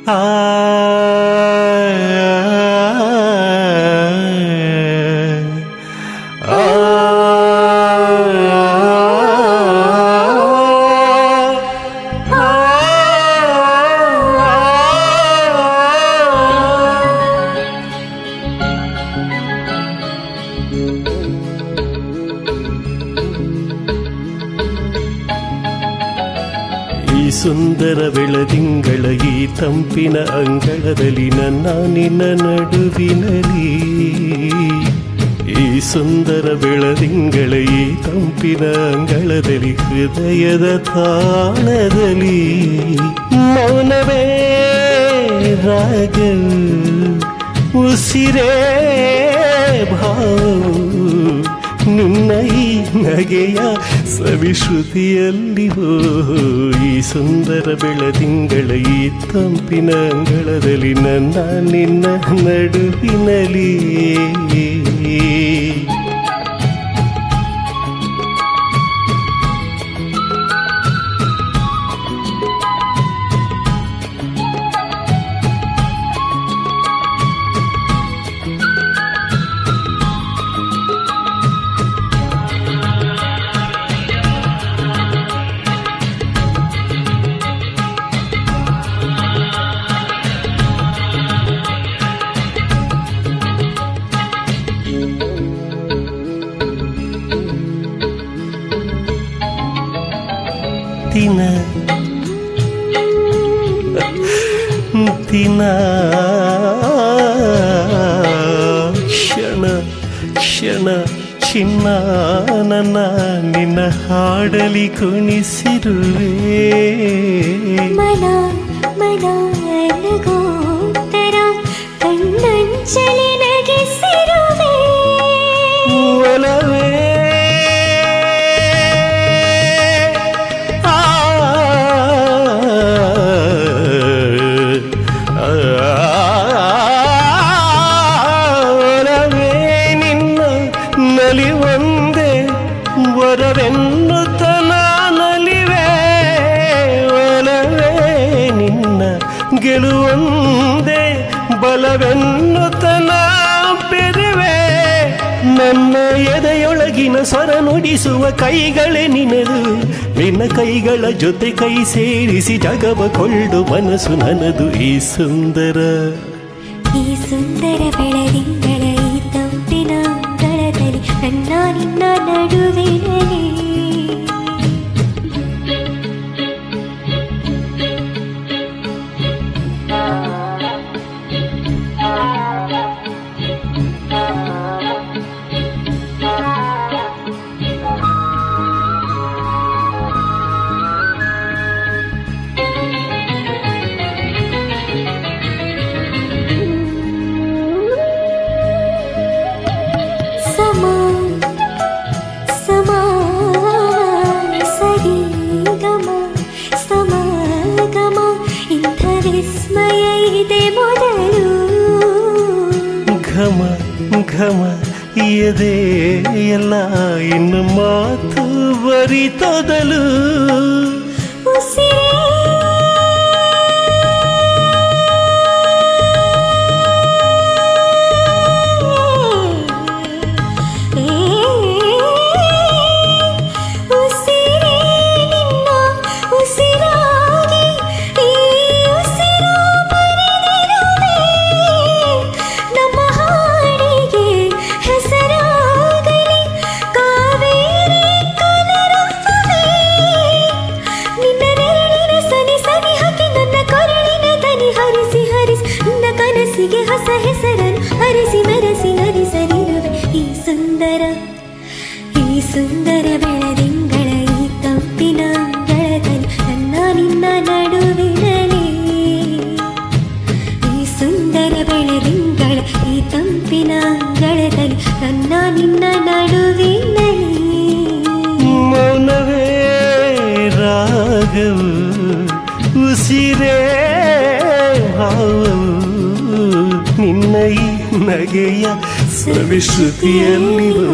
ಆ ಈ ಸುಂದರ ಬೆಳದಿಂಗಳ ಈ ತಂಪಿನ ಅಂಗಳದಲ್ಲಿ ನನ್ನ ನಿನ್ನ ನಡುವಿನಲ್ಲಿ ಈ ಸುಂದರ ಬೆಳದಿಂಗಳ ಈ ತಂಪಿನ ಅಂಗಳದಲ್ಲಿ ಹೃದಯದ ತಾಣದಲ್ಲಿ ಮೌನವೇ ರಾಗ ಉಸಿರೇ ಭಾವ ನಿನ್ನ ಈ ನಗೆಯ ಸವಿಶ್ರುತಿಯಲ್ಲಿ ಈ ಸುಂದರ ಬೆಳದಿಂಗಳ ಈ ತಂಪಿನ ಅಂಗಳದಲ್ಲಿ ನನ್ನ ನಿನ್ನ ನಡುವಿನಲ್ಲಿ ದಿನ ಕ್ಷಣ ಕ್ಷಣ ಚಿನ್ನ ನನ್ನ ನಿನ್ನ ಹಾಡಲಿ ಕುಣಿಸಿರುವೆ ಮನ ಮನ ನಗೋತ್ತರ ಕಣ್ಣಂಚಲಿ ನಗಿಸಿರುವೆ ಒಲವೇ ಒಂದೇ ವರವೆನ್ನುತ್ತ ನಾನಲಿವೆ ಒಲವೇ ನಿನ್ನ ಗೆಲುವೊಂದೇ ಬಲವೆನ್ನುತ್ತ ನಾ ಬೆರೆವೆ ನನ್ನ ಎದೆಯೊಳಗಿನ ಸ್ವರ ನುಡಿಸುವ ಕೈಗಳೇ ನಿನದು ನಿನ್ನ ಕೈಗಳ ಜೊತೆ ಕೈ ಸೇರಿಸಿ ಜಗವ ಕೊಳ್ಳು ಮನಸ್ಸು ನನ್ನದು ಈ ಸುಂದರ ಬೆಳದಿಂಗಳ ಈ ತಂಪಿನ ಅಂಗಳದಲ್ಲಿ ನನ್ನ ನಿನ್ನ ನಡುವಿನಲ್ಲಿ ಘಮ ಘಮ ಎದೆ ಎಲ್ಲ ಇನ್ನು ಮಾತು ಬರಿತೊದಲು ಹೊಸ ಹೆಸರನ್ನು ಹರಿಸಿ ಮೆರೆಸಿ ಹರಿಸಲಿರುವೆ ಈ ಸುಂದರ ಬೆಳದಿಂಗಳ ಈ ತಂಪಿನ ಅಂಗಳದಲ್ಲಿ ನನ್ನ ನಿನ್ನ ನಡುವಿನಲ್ಲಿ ಈ ಸುಂದರ ಬೆಳದಿಂಗಳ ಈ ತಂಪಿನ ಅಂಗಳದಲ್ಲಿ ನನ್ನ ನಿನ್ನ ನಡುವಿನಲ್ಲಿ ಮೌನವೇ ರಾಗವು ಉಸಿರೇ ಭಾವವು ನಿನ್ನ ಈ ನಗೆಯ ಸವಿಶ್ರುತಿಯಲ್ಲಿರು